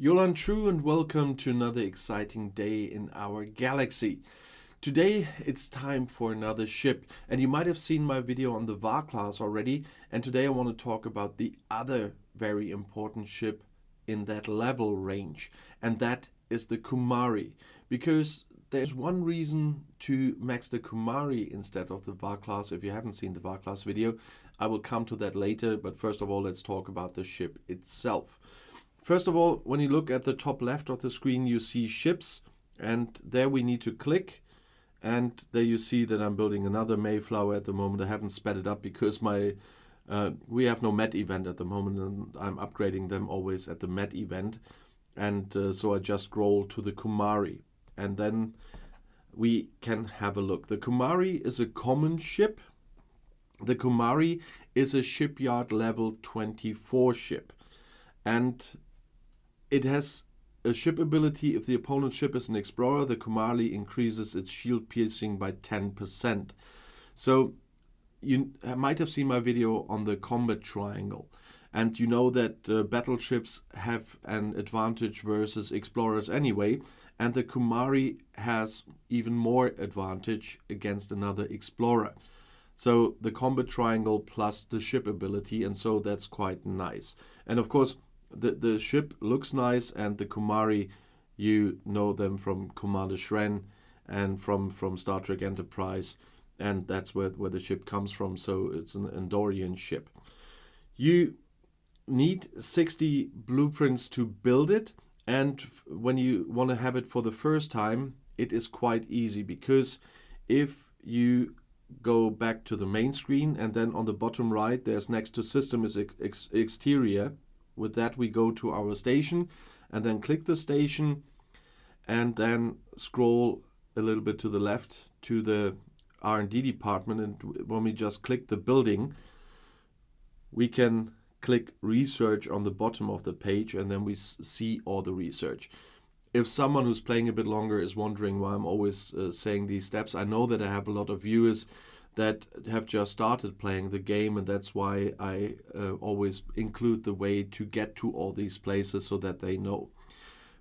Yolan True and welcome to another exciting day in our galaxy. Today it's time for another ship, and you might have seen my video on the VAR class already, and today I want to talk about the other very important ship in that level range, and that is the Kumari, because there's one reason to max the Kumari instead of the VAR class. If you haven't seen the VAR class video, I will come to that later, but first of all let's talk about the ship itself. First of all, when you look at the top left of the screen, you see ships, and there we need to click. And there you see that I'm building another Mayflower at the moment. I haven't sped it up because we have no Met event at the moment, and I'm upgrading them always at the Met event. And so I just scroll to the Kumari, and then we can have a look. The Kumari is a common ship. The Kumari is a shipyard level 24 ship, and it has a ship ability. If the opponent's ship is an explorer, the Kumari increases its shield piercing by 10%. So you might have seen my video on the combat triangle, and you know that battleships have an advantage versus explorers anyway, and the Kumari has even more advantage against another explorer. So the combat triangle plus the ship ability, and so that's quite nice. And of course, the ship looks nice, and the Kumari, you know them from Commander Shren and from Star Trek Enterprise, and that's where the ship comes from, so it's an Andorian ship. You need 60 blueprints to build it, and when you want to have it for the first time, it is quite easy, because if you go back to the main screen, and then on the bottom right there's next to system is exterior. With that we go to our station, and then click the station, and then scroll a little bit to the left to the R&D department, and when we just click the building, we can click research on the bottom of the page, and then we see all the research. If someone who's playing a bit longer is wondering why I'm always saying these steps, I know that I have a lot of viewers that have just started playing the game, and that's why I always include the way to get to all these places so that they know.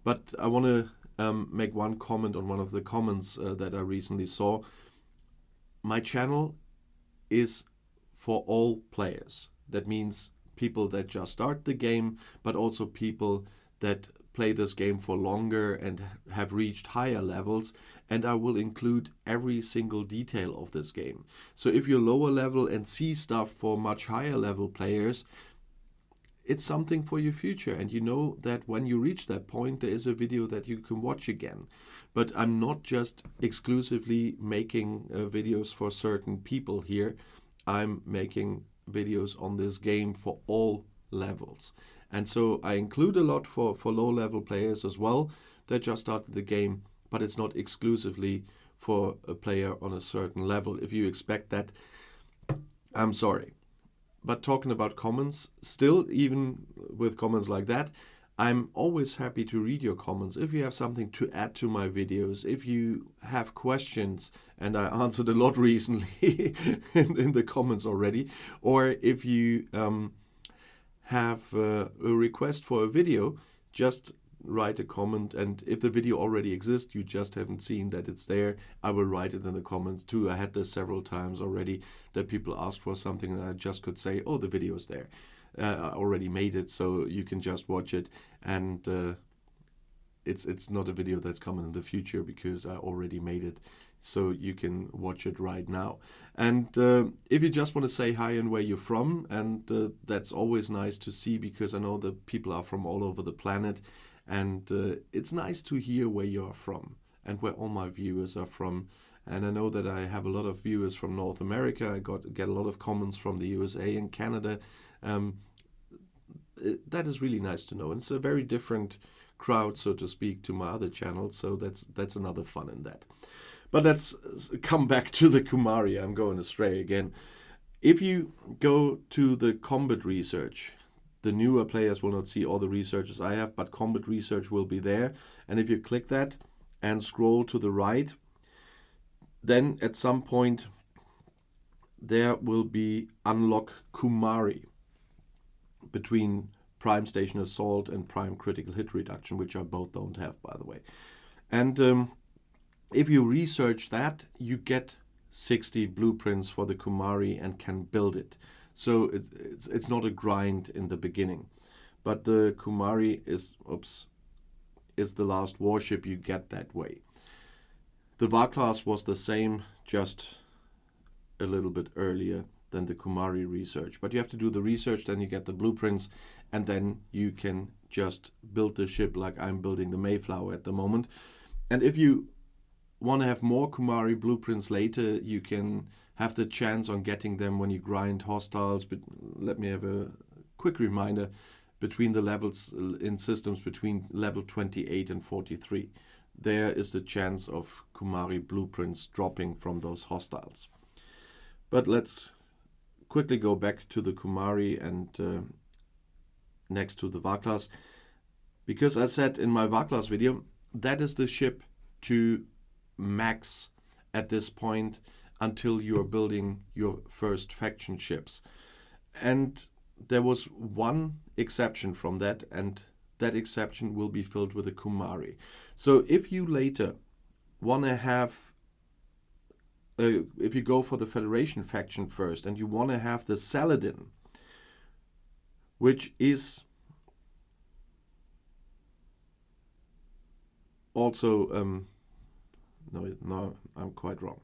But I want to make one comment on one of the comments that I recently saw. My channel is for all players. That means people that just start the game, but also people that play this game for longer and have reached higher levels, and I will include every single detail of this game. So if you're lower level and see stuff for much higher level players, it's something for your future, and you know that when you reach that point there is a video that you can watch again. But I'm not just exclusively making videos for certain people here. I'm making videos on this game for all levels. And so I include a lot for low-level players as well that just started the game, but it's not exclusively for a player on a certain level. If you expect that, I'm sorry. But talking about comments, still, even with comments like that, I'm always happy to read your comments. If you have something to add to my videos, if you have questions, and I answered a lot recently in the comments already, or if you have a request for a video, just write a comment, and if the video already exists, you just haven't seen that it's there, I will write it in the comments too. I had this several times already, that people asked for something and I just could say, oh, the video is there. I already made it, so you can just watch it, and it's not a video that's coming in the future because I already made it, so you can watch it right now. And if you just want to say hi and where you're from, and that's always nice to see, because I know that people are from all over the planet, and it's nice to hear where you're from and where all my viewers are from. And I know that I have a lot of viewers from North America. I get a lot of comments from the USA and Canada. That is really nice to know, and it's a very different crowd, so to speak, to my other channels, so that's another fun in that. But let's come back to the Kumari. I'm going astray again. If you go to the combat research, the newer players will not see all the researches I have, but combat research will be there, and if you click that and scroll to the right, then at some point there will be unlock Kumari. Between prime station assault and prime critical hit reduction, which I both don't have, by the way. And if you research that, you get 60 blueprints for the Kumari and can build it. So it's not a grind in the beginning. But the Kumari is the last warship you get that way. The VAR class was the same, just a little bit earlier than the Kumari research. But you have to do the research, then you get the blueprints, and then you can just build the ship like I'm building the Mayflower at the moment. And if you want to have more Kumari blueprints later, you can have the chance on getting them when you grind hostiles. But let me have a quick reminder between the levels in systems between level 28 and 43. There is the chance of Kumari blueprints dropping from those hostiles. But let's quickly go back to the Kumari and next to the VAR class. Because I said in my VAR class video, that is the ship to max at this point until you're building your first faction ships. And there was one exception from that, and that exception will be filled with a Kumari. So if you later want to have, if you go for the Federation faction first and you want to have the Saladin, which is also, no, I'm quite wrong.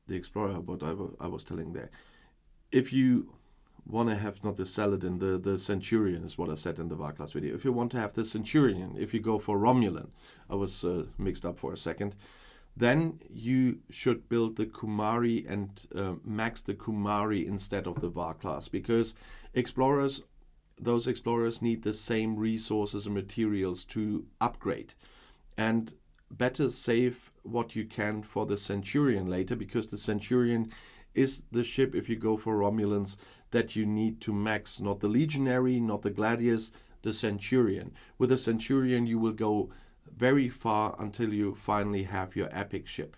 The Explorer, what I was telling there. If you want to have not the Saladin, the Centurion is what I said in the VAR class video. If you want to have the Centurion, if you go for Romulan, I was mixed up for a second, then you should build the Kumari and max the Kumari instead of the VAR class, because those explorers need the same resources and materials to upgrade. And better save what you can for the Centurion later, because the Centurion is the ship, if you go for Romulans, that you need to max, not the Legionary, not the Gladius, the Centurion. With the Centurion you will go very far until you finally have your epic ship.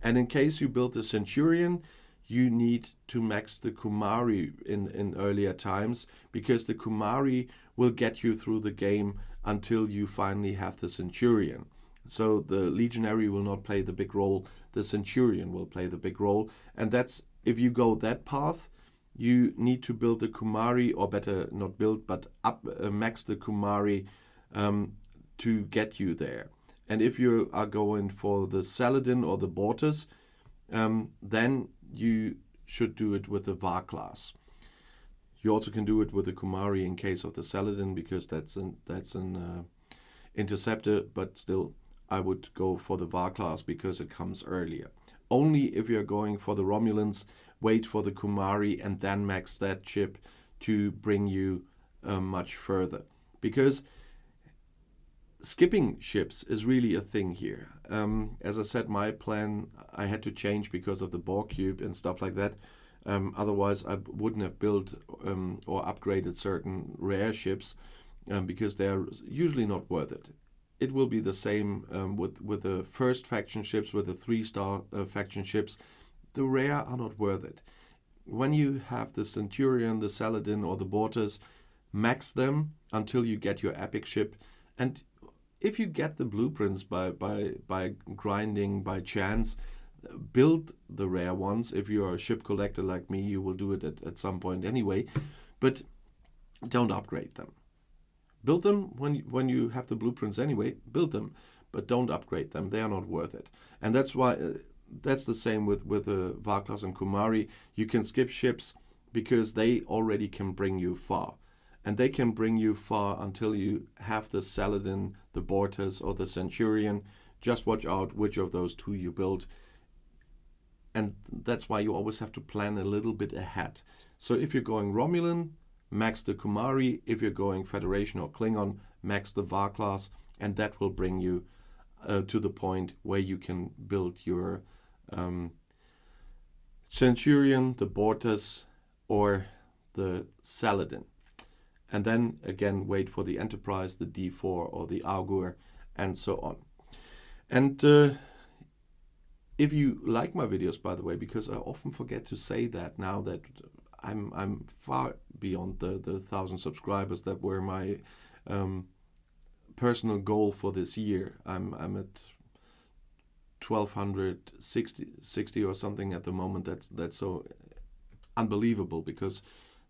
And in case you build the Centurion, you need to max the Kumari in earlier times, because the Kumari will get you through the game until you finally have the Centurion. So the Legionary will not play the big role, the Centurion will play the big role. And that's, if you go that path, you need to build the Kumari, or better not build, but max the Kumari to get you there. And if you are going for the Saladin or the Bortus, then you should do it with the VAR class. You also can do it with the Kumari in case of the Saladin, because that's an interceptor, but still I would go for the VAR class because it comes earlier. Only if you're going for the Romulans, wait for the Kumari and then max that ship to bring you much further. Because skipping ships is really a thing here. As I said, my plan I had to change because of the Borg cube and stuff like that. Otherwise I wouldn't have built or upgraded certain rare ships because they are usually not worth it. It will be the same with the first faction ships, with the 3-star faction ships. The rare are not worth it. When you have the Centurion, the Saladin or the Bortus, max them until you get your epic ship. And if you get the blueprints by grinding by chance, build the rare ones. If you are a ship collector like me, you will do it at some point anyway. But don't upgrade them. Build them when you have the blueprints anyway, build them, but don't upgrade them. They are not worth it. And that's why that's the same with VAR class and Kumari. You can skip ships because they already can bring you far. And they can bring you far until you have the Saladin, the Bortus or the Centurion. Just watch out which of those two you build. And that's why you always have to plan a little bit ahead. So if you're going Romulan, max the Kumari. If you're going Federation or Klingon, max the VAR class, and that will bring you to the point where you can build your Centurion, the Bortus, or the Saladin. And then again wait for the Enterprise, the D4 or the Augur, and so on. And if you like my videos, by the way, because I often forget to say that now that I'm far beyond the 1,000 subscribers that were my personal goal for this year. I'm at 1,260 or something at the moment. That's so unbelievable, because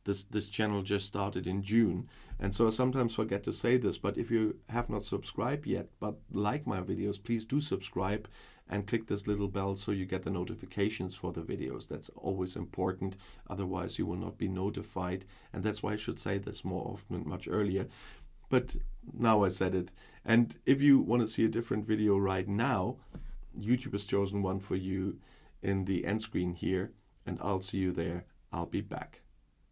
this channel just started in June, and so I sometimes forget to say this, but if you have not subscribed yet but like my videos, please do subscribe and click this little bell so you get the notifications for the videos. That's always important, otherwise you will not be notified, and that's why I should say this more often and much earlier. But now I said it. And if you want to see a different video right now, YouTube has chosen one for you in the end screen here, and I'll see you there. I'll be back.